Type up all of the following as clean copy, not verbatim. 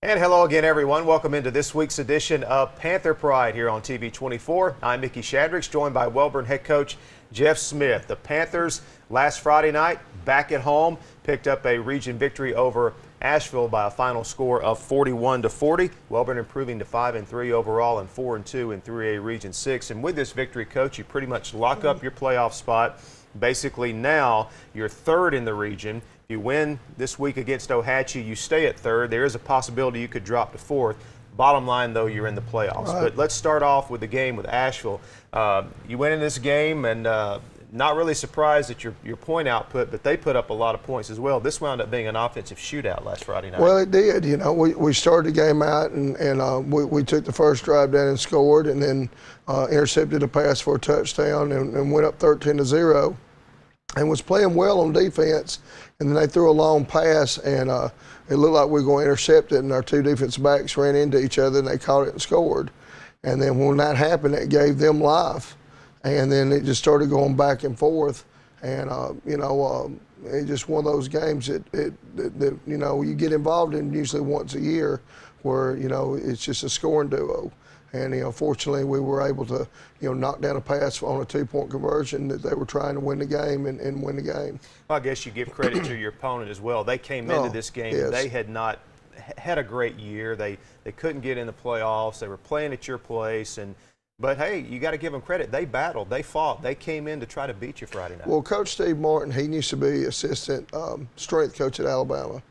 And hello again, everyone. Welcome into this week's edition of Panther Pride here on TV 24. I'm Mickey Shadricks, joined by Wellborn head coach Jeff Smith. The Panthers last Friday night, back at home, picked up a region victory over Asheville by a final score of 41-40. Wellborn improving to 5-3 overall and 4-2 in 3A Region 6. And with this victory, coach, you pretty much lock up your playoff spot. Basically now you're third in the region. If you win this week against Ohatchee, you stay at third. There is a possibility you could drop to fourth. Bottom line, though, you're in the playoffs. Right. But let's start off with the game with Asheville. You went in this game and not really surprised at your point output, but they put up a lot of points as well. This wound up being an offensive shootout last Friday night. Well, it did. You know, we started the game out and we took the first drive down and scored, and then intercepted a pass for a touchdown and went up 13-0. And was playing well on defense, and then they threw a long pass, and it looked like we were going to intercept it, and our two defensive backs ran into each other, and they caught it and scored. And then when that happened, it gave them life, and then it just started going back and forth. And it's just one of those games that you get involved in usually once a year, where it's just a scoring duo. And fortunately, we were able to knock down a pass on a 2-point conversion that they were trying to win the game and win the game. Well, I guess you give credit to your opponent as well. They came into this game. Yes. They had not had a great year. They couldn't get in the playoffs. They were playing at your place, but hey, you got to give them credit. They battled. They fought. They came in to try to beat you Friday night. Well, Coach Steve Martin, he used to be assistant strength coach at Alabama.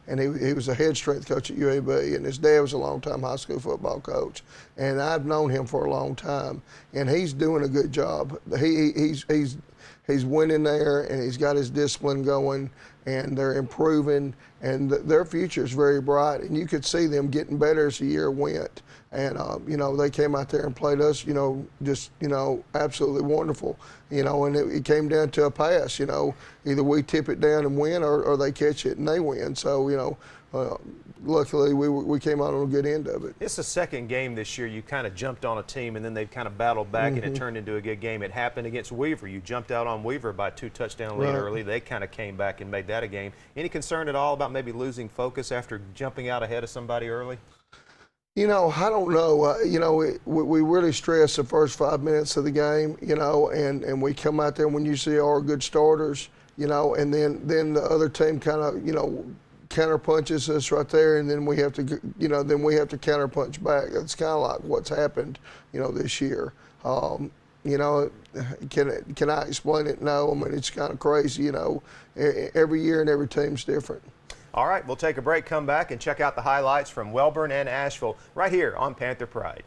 And he was a head strength coach at UAB, and his dad was a long-time high school football coach. And I've known him for a long time, and he's doing a good job. He's winning there, and he's got his discipline going, and they're improving, and their future is very bright. And you could see them getting better as the year went. And they came out there and played us, absolutely wonderful. And it came down to a pass. Either we tip it down and win, or they catch it and they win. So luckily we came out on a good end of it. It's the second game this year you kind of jumped on a team, and then they've kind of battled back, and it turned into a good game. It happened against Weaver. You jumped out on Weaver by 2-touchdown lead early. They kind of came back and made that a game. Any concern at all about maybe losing focus after jumping out ahead of somebody early? I don't know. We really stress the first 5 minutes of the game, and we come out there when you see our good starters, and then the other team kind of, counter punches us right there, and then we have to, counter punch back. That's kind of like what's happened, this year. Can I explain it? No. I mean, it's kind of crazy, every year and every team's different. All right, we'll take a break, come back, and check out the highlights from Wellborn and Asheville right here on Panther Pride.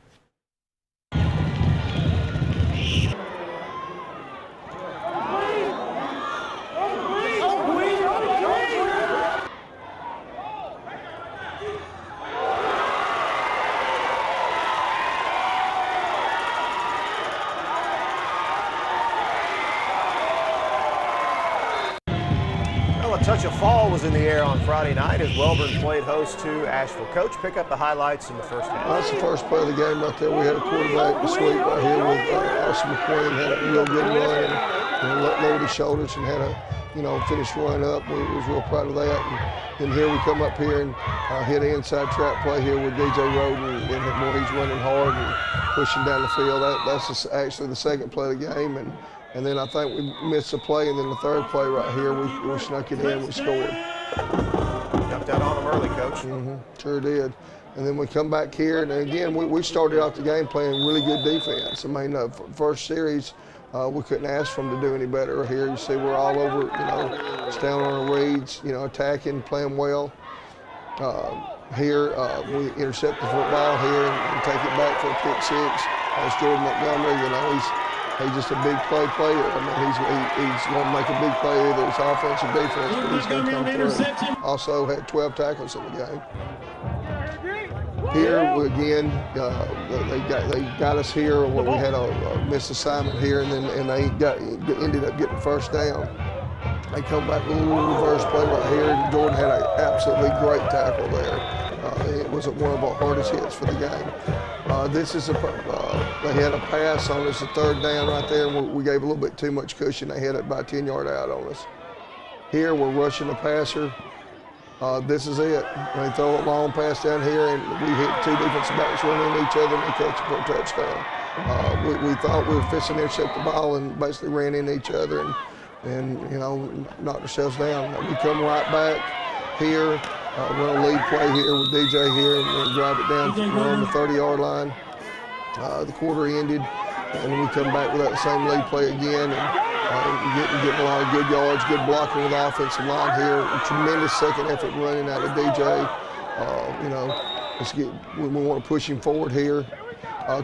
A touch of fall was in the air on Friday night as Wellborn played host to Asheville. Coach, pick up the highlights in the first half. That's the first play of the game right there. We had a quarterback sweep right here with Austin McQueen, had a real good run and lowered his shoulders and had a finished run up. We was real proud of that. And here we come up here and hit an inside trap play here with DJ Roden, and he's running hard and pushing down the field. That's actually the second play of the game. And then I think we missed a play, and then the third play right here, we snuck it in, we scored. Jumped out on them early, Coach. Sure did. And then we come back here, and again, we started off the game playing really good defense. I mean, first series, we couldn't ask for them to do any better here. You see we're all over, staying on our reads, attacking, playing well. Here, we intercept the football here and take it back for a pick six. That's Jordan Montgomery, he's just a big player. I mean, he's going to make a big play, either it's offense or defense, but he's going to come through. Also had 12 tackles in the game. Here, again, they got us here. We had a missed assignment here, and they ended up getting first down. They come back with a little reverse play right here, and Jordan had an absolutely great tackle there. It was one of our hardest hits for the game. They had a pass on us, a third down right there, and we gave a little bit too much cushion. They had it about 10 yards out on us. Here, we're rushing the passer. this is it. They throw a long pass down here, and we hit two defensive backs running each other, and they catch it for a touchdown. We thought we were fixing to intercept the ball and basically ran into each other and you know, knocked ourselves down. We come right back here. We're on a lead play here with DJ here, and drive it down. We're on the 30-yard line. The quarter ended, and we come back with that same lead play again, and getting a lot of good yards, good blocking with the offensive line here. A tremendous second effort running out of DJ. You know, we want to push him forward here.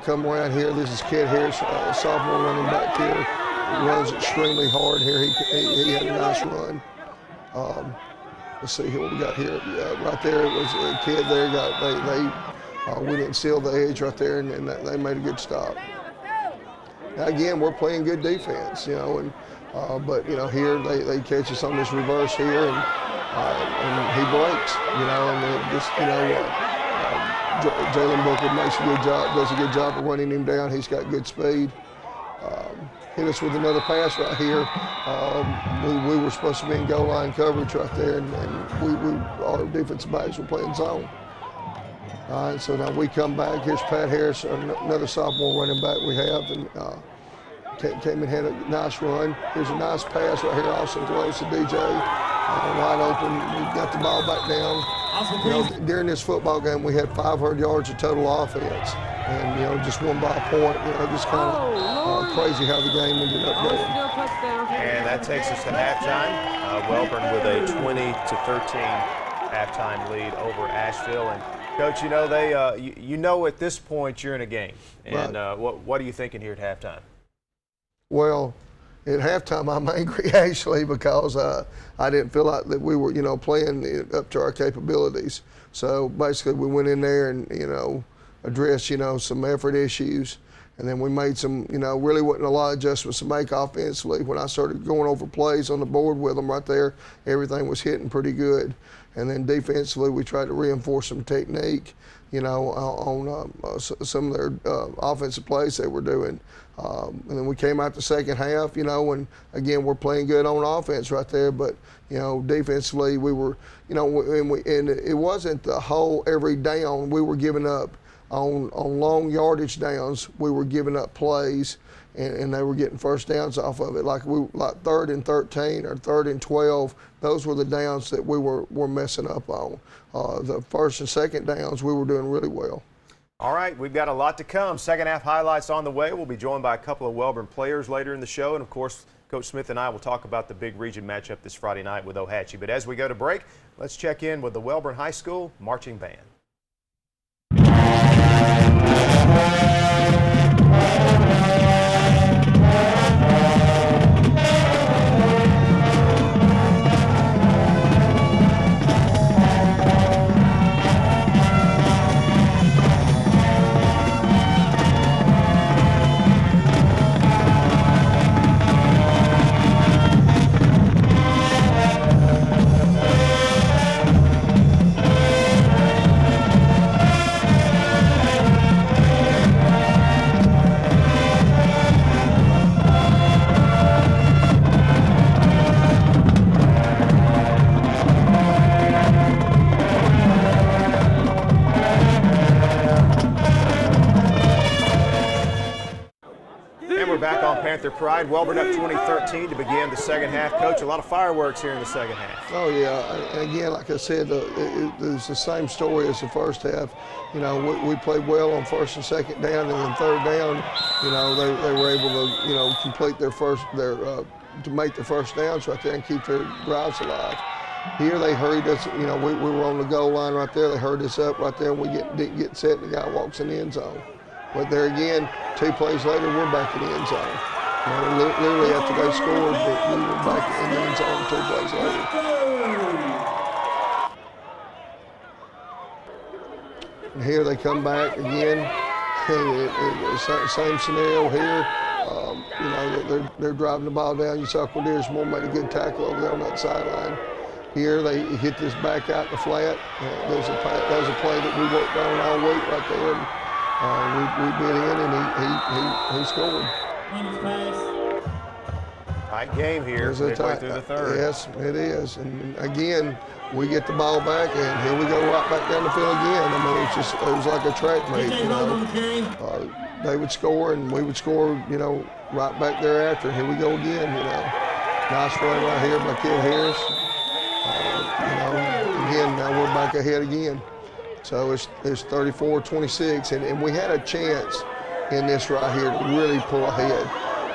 Come around here. This is Ked Harris, sophomore running back here. He runs extremely hard here. He had a nice run. Let's see here what we got here. Right there, it was a kid there. We didn't seal the edge right there, and they made a good stop. Now again, we're playing good defense, you know, but you know here they catch us on this reverse here, and he breaks, you know, and just you know. Jalen Booker does a good job of running him down. He's got good speed. Hit us with another pass right here. We were supposed to be in goal line coverage right there, and our defensive backs were playing zone. All right, so now we come back. Here's Pat Harris, another sophomore running back we have, and came and had a nice run. Here's a nice pass right here, also throws to DJ. Wide open. We got the ball back down. You know, during this football game, we had 500 yards of total offense, and you know, just won by a point. You know, just kind of crazy how the game ended up going. And that takes us to halftime. Welborn with a 20-13 halftime lead over Asheville. And Coach, you know you know at this point you're in a game. And right. What are you thinking here at halftime? Well, at halftime, I'm angry actually because I didn't feel like that we were, you know, playing up to our capabilities. So basically, we went in there and you know addressed, you know, some effort issues, and then we made some, you know, really wasn't a lot of adjustments to make offensively. When I started going over plays on the board with them right there, everything was hitting pretty good. And then defensively, we tried to reinforce some technique, you know, on some of their offensive plays they were doing. And then we came out the second half, you know, and again, we're playing good on offense right there. But, you know, defensively, we were, you know, and it wasn't the whole every down we were giving up on long yardage downs. We were giving up plays, and they were getting first downs off of it. Like 3rd and 13 or 3rd and 12, those were the downs that we were messing up on. The first and second downs, we were doing really well. All right, we've got a lot to come. Second half highlights on the way. We'll be joined by a couple of Welborn players later in the show. And, of course, Coach Smith and I will talk about the big region matchup this Friday night with Ohatchee. But as we go to break, let's check in with the Welborn High School Marching Band. Back on Panther Pride. Welborn up 20-13 to begin the second half. Coach, a lot of fireworks here in the second half. Oh, yeah. And again, like I said, it was the same story as the first half. You know, we played well on first and second down, and then third down, you know, they were able to, you know, complete to make the first downs right there and keep their drives alive. Here they hurried us, you know, we were on the goal line right there. They hurried us up right there, and we didn't get set, and the guy walks in the end zone. But there again, 2 plays later, we're back in the end zone. You know, literally after they scored, we were back in the end zone 2 plays later. And here they come back again. Same scenario here. You know, they're driving the ball down. You saw Quindarius Moore made a good tackle over there on that sideline. Here they hit this back out the flat. That was a play that we worked on all week right there. And we bit in, and he scored. Tight game here midway through the third. Yes, it is. And again, we get the ball back, and here we go right back down the field again. I mean, it was like a track meet, you know. They would score, and we would score, you know, right back thereafter. And here we go again, you know. Nice run right here by Kill Harris. You know, again, now we're back ahead again. So it's 34-26, and we had a chance in this right here to really pull ahead.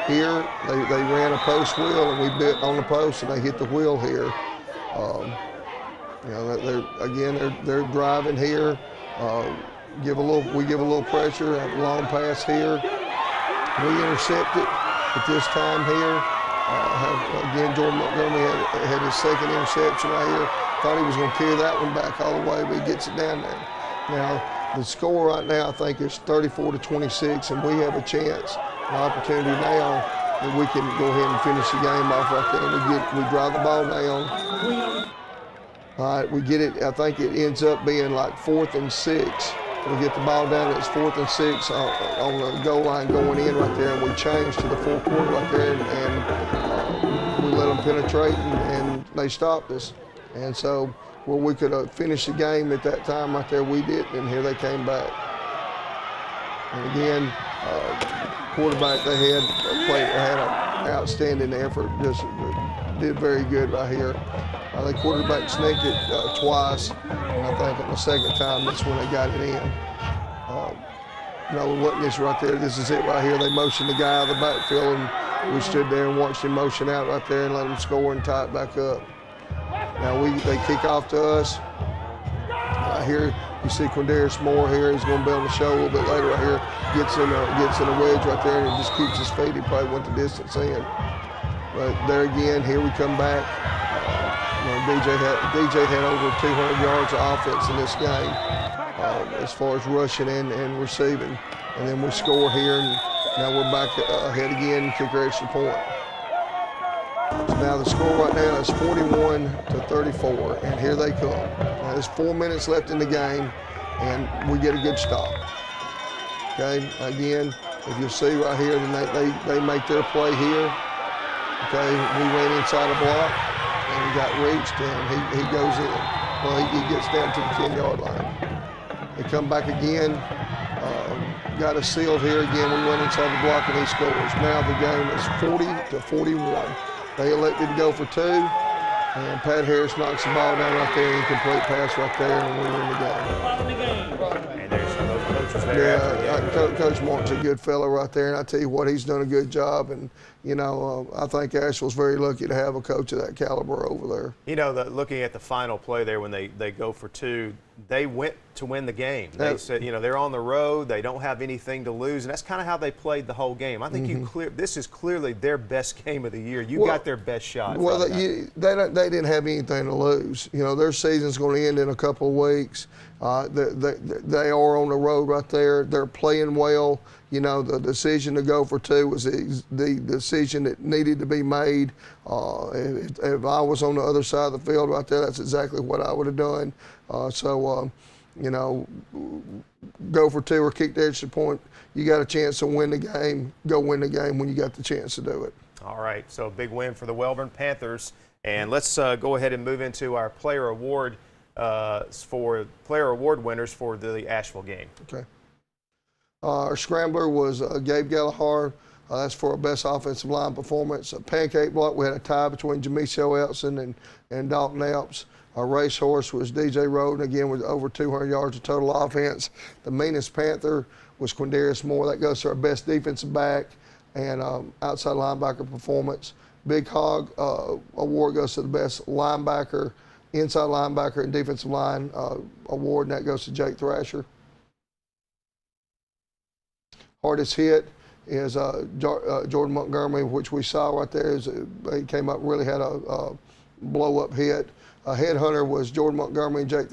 Here, they ran a post wheel, and we bit on the post, and they hit the wheel here. You know, they're driving here. We give a little pressure, a long pass here. We intercept it at this time here. Again, Jordan Montgomery had his second interception right here. Thought he was going to carry that one back all the way, but he gets it down there. Now, the score right now, I think, is 34-26, and we have a chance, an opportunity now that we can go ahead and finish the game off right there. We drive the ball down. All right, we get it. I think it ends up being like 4th and 6. We get the ball down. It's 4th and 6 on the goal line going in right there, and we change to the full court right there, and we let them penetrate, and they stopped us. And so, where we could have finished the game at that time right there, we didn't, and here they came back. And again, quarterback, they had an outstanding effort, just did very good right here. The quarterback snaked it twice, and I think on the second time, that's when they got it in. You know, wasn't this right there? This is it right here. They motioned the guy out of the backfield, and we stood there and watched him motion out right there and let him score and tie it back up. Now they kick off to us. Right here, you see Quindarius Moore here. He's going to be on the show a little bit later right here. Gets in a wedge right there, and he just keeps his feet. He probably went the distance in. But there again, here we come back. DJ had over 200 yards of offense in this game as far as rushing and receiving. And then we score here, and now we're back ahead again, kicker extra point. So now the score right now is 41-34, and here they come. Now there's 4 minutes left in the game, and we get a good stop. Okay, again, if you see right here, then they make their play here. Okay, we ran inside a block, and he got reached, and he goes in. Well, he gets down to the 10-yard line. They come back again, got us sealed here again. We run inside the block, and he scores. Now the game is 40-41. They elected to go for 2, and Pat Harris knocks the ball down right there, incomplete pass right there, and we win the game. And there's some of those coaches there. Yeah, Coach Martin's a good fellow right there, and I tell you what, he's done a good job. And you know, I think Asheville's very lucky to have a coach of that caliber over there. You know, looking at the final play there when they go for 2, they went to win the game. They said, you know, they're on the road, they don't have anything to lose, and that's kind of how they played the whole game. I think this is clearly their best game of the year. You got their best shot. Well, they didn't have anything to lose. You know, their season's going to end in a couple of weeks. They are on the road right there. They're playing well. You know, the decision to go for 2 was the decision that needed to be made. If I was on the other side of the field right there, that's exactly what I would have done. You know, go for 2 or kick the extra point. You got a chance to win the game. Go win the game when you got the chance to do it. All right, so a big win for the Wellborn Panthers. And let's go ahead and move into our player award winners for the Asheville game. Okay. Our scrambler was Gabe Gallagher. That's for our best offensive line performance. A pancake block, we had a tie between Jamisio Elson and Dalton Elps. Our racehorse was DJ Roden, again with over 200 yards of total offense. The meanest Panther was Quindarius Moore. That goes to our best defensive back and outside linebacker performance. Big Hog award goes to the best linebacker, inside linebacker, and defensive line award, and that goes to Jake Thrasher. Hardest hit is Jordan Montgomery, which we saw right there. He came up, really had a blow-up hit. A headhunter was Jordan Montgomery and Jake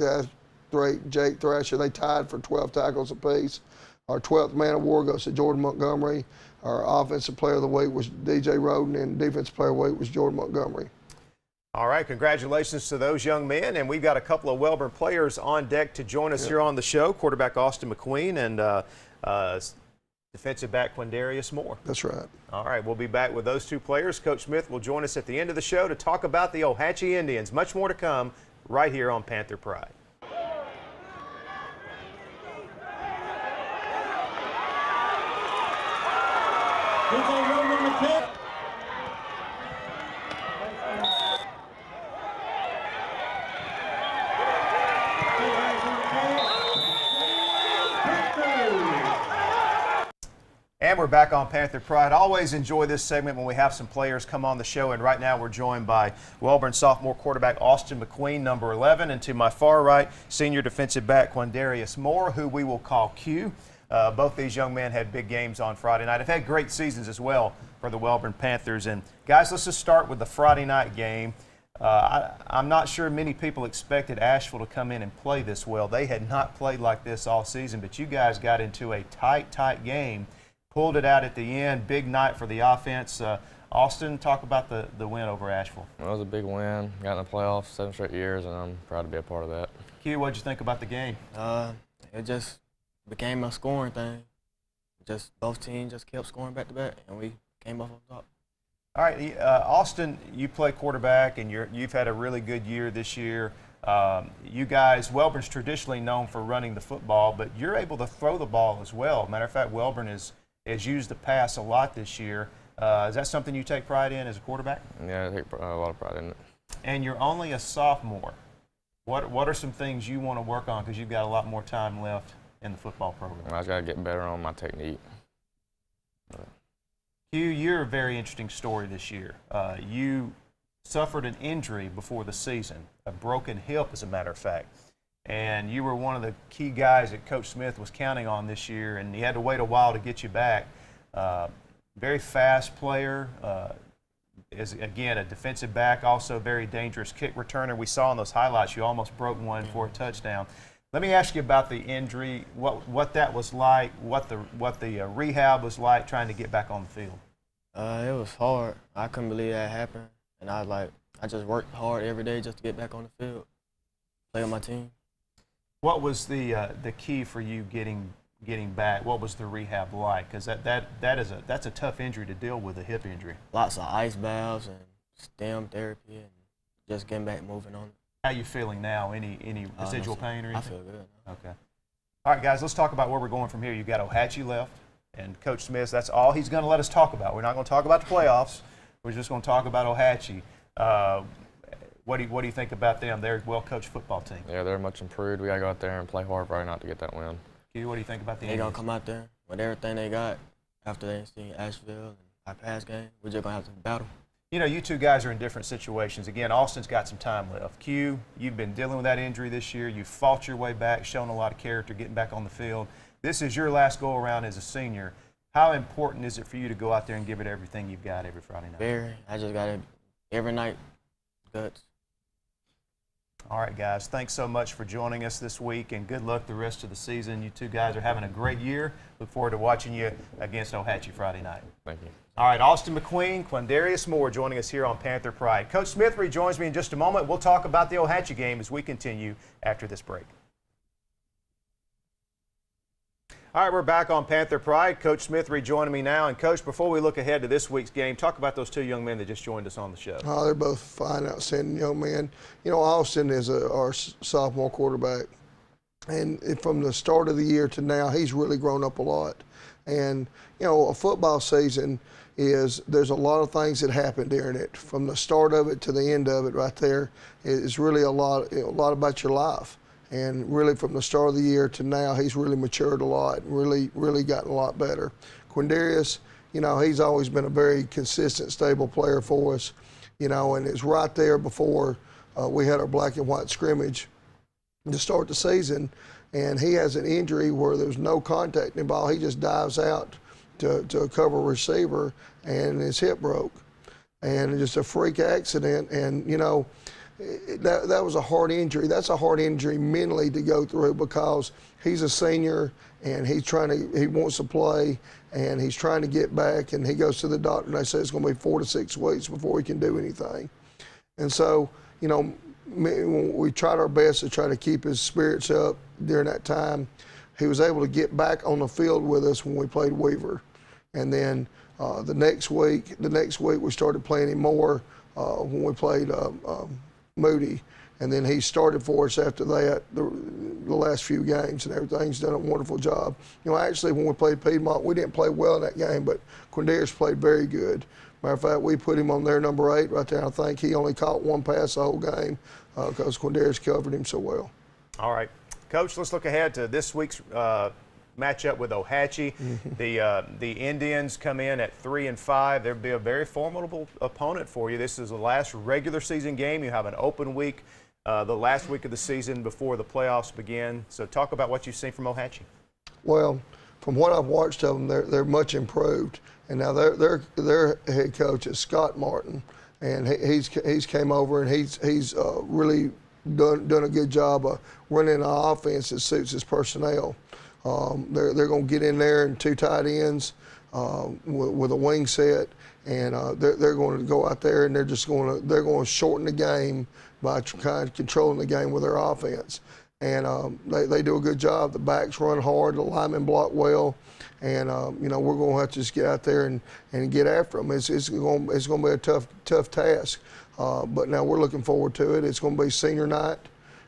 Thrasher. They tied for 12 tackles apiece. Our 12th man award goes to Jordan Montgomery. Our offensive player of the week was DJ Roden, and defensive player of the week was Jordan Montgomery. All right, congratulations to those young men. And we've got a couple of Wellborn players on deck to join us here on the show. Quarterback Austin McQueen and defensive back Quindarius Moore. That's right. All right, we'll be back with those two players. Coach Smith will join us at the end of the show to talk about the Ohatchee Indians. Much more to come right here on Panther Pride. And we're back on Panther Pride. Always enjoy this segment when we have some players come on the show, and right now we're joined by Wellborn sophomore quarterback Austin McQueen, number 11, and to my far right, senior defensive back Quindarius Moore, who we will call Q. Both these young men had big games on Friday night. Have had great seasons as well for the Wellborn Panthers. And guys, let's just start with the Friday night game. I'm not sure many people expected Asheville to come in and play this well. They had not played like this all season, but you guys got into a tight game. Pulled it out at the end. Big night for the offense. Austin, talk about the win over Asheville. It was a big win. Got in the playoffs 7 straight years, and I'm proud to be a part of that. Q, what'd you think about the game? It just became a scoring thing. Just both teams just kept scoring back to back, and we came off on top. All right, Austin, you play quarterback, and you've had a really good year this year. You guys, Wellborn's traditionally known for running the football, but you're able to throw the ball as well. Matter of fact, Wellborn has used the pass a lot this year. Is that something you take pride in as a quarterback? Yeah, I take a lot of pride in it. And you're only a sophomore. What are some things you want to work on, because you've got a lot more time left in the football program? I just got to get better on my technique. Q, you're a very interesting story this year. You suffered an injury before the season, a broken hip as a matter of fact. And you were one of the key guys that Coach Smith was counting on this year, and he had to wait a while to get you back. Very fast player, is again a defensive back, also very dangerous kick returner. We saw in those highlights you almost broke one for a touchdown. Let me ask you about the injury, what that was like, what the rehab was like trying to get back on the field. It was hard. I couldn't believe that happened, and I just worked hard every day just to get back on the field, play on my team. What was the key for you getting back? What was the rehab like? Because that's a tough injury to deal with, a hip injury. Lots of ice baths and stem therapy, and just getting back moving on. How are you feeling now? Any residual pain or anything? I feel good. Okay. All right, guys, let's talk about where we're going from here. You've got Ohatchee left, and Coach Smith, that's all he's going to let us talk about. We're not going to talk about the playoffs. We're just going to talk about Ohatchee. What do you think about them? They're a well-coached football team. Yeah, they're much improved. We got to go out there and play hard Friday night to get that win. Q, what do you think about the They're Indians? going to come out there with everything they got after they see Asheville and our past game. We're just going to have to battle. You know, you two guys are in different situations. Again, Austin's got some time left. Q, you've been dealing with that injury this year. You've fought your way back, shown a lot of character, getting back on the field. This is your last go-around as a senior. How important is it for you to go out there and give it everything you've got every Friday night? Very. I just got it every night, guts. All right, guys, thanks so much for joining us this week, and good luck the rest of the season. You two guys are having a great year. Look forward to watching you against Ohatchee Friday night. Thank you. All right, Austin McQueen, Quindarius Moore joining us here on Panther Pride. Coach Smith rejoins me in just a moment. We'll talk about the Ohatchee game as we continue after this break. All right, we're back on Panther Pride. Coach Smith rejoining me now. And, Coach, before we look ahead to this week's game, talk about those two young men that just joined us on the show. Oh, they're both fine, outstanding young men. You know, Austin is our sophomore quarterback. And from the start of the year to now, he's really grown up a lot. And, you know, a football season there's a lot of things that happen during it. From the start of it to the end of it right there is really a lot about your life. And really from the start of the year to now, he's really matured a lot, really gotten a lot better. Quindarius, you know, he's always been a very consistent, stable player for us, you know, and it's right there before we had our black and white scrimmage to start the season. And he has an injury where there's no contact involved. He just dives out to cover a receiver, and his hip broke. And just a freak accident, and, you know, that was a hard injury. That's a hard injury mentally to go through, because he's a senior and he wants to play, and he's trying to get back, and he goes to the doctor and they say it's going to be 4 to 6 weeks before he can do anything. And so, you know, we tried our best to try to keep his spirits up during that time. he was able to get back on the field with us when we played Weaver. And then the next week we started playing him more when we played Moody. And then he started for us after that, the last few games, and everything's done a wonderful job. You know, actually, when we played Piedmont, we didn't play well in that game, but Quindarius played very good. Matter of fact, we put him on their number 8 right there. I think he only caught one pass the whole game because Quindarius covered him so well. All right. Coach, let's look ahead to this week's matchup with Ohatchee. The Indians come in at 3-5. There'll be a very formidable opponent for you. This is the last regular season game. You have an open week the last week of the season before the playoffs begin. So talk about what you've seen from Ohatchee. Well, from what I've watched of them, they're much improved. And now their head coach is Scott Martin, and he's came over and he's really done a good job of running an offense that suits his personnel. They're going to get in there in 2 tight ends with a wing set, and they're going to go out there and they're going to shorten the game by kind of controlling the game with their offense. And they do a good job. The backs run hard, the linemen block well, and you know, we're going to have to just get out there and get after them. It's going to be a tough task, but now we're looking forward to it. It's going to be senior night.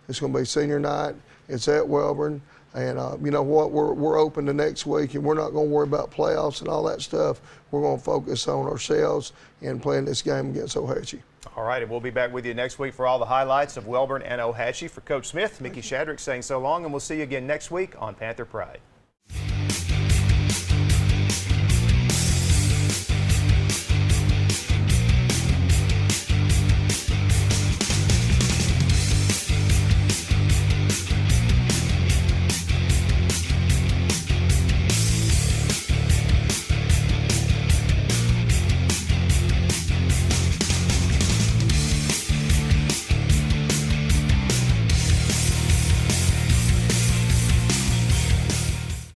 It's at Welborn. And you know what? We're open to next week, and we're not going to worry about playoffs and all that stuff. We're going to focus on ourselves and playing this game against Ohatchee. All right, and we'll be back with you next week for all the highlights of Welborn and Ohatchee. For Coach Smith, Mickey Shadrick saying so long, and we'll see you again next week on Panther Pride.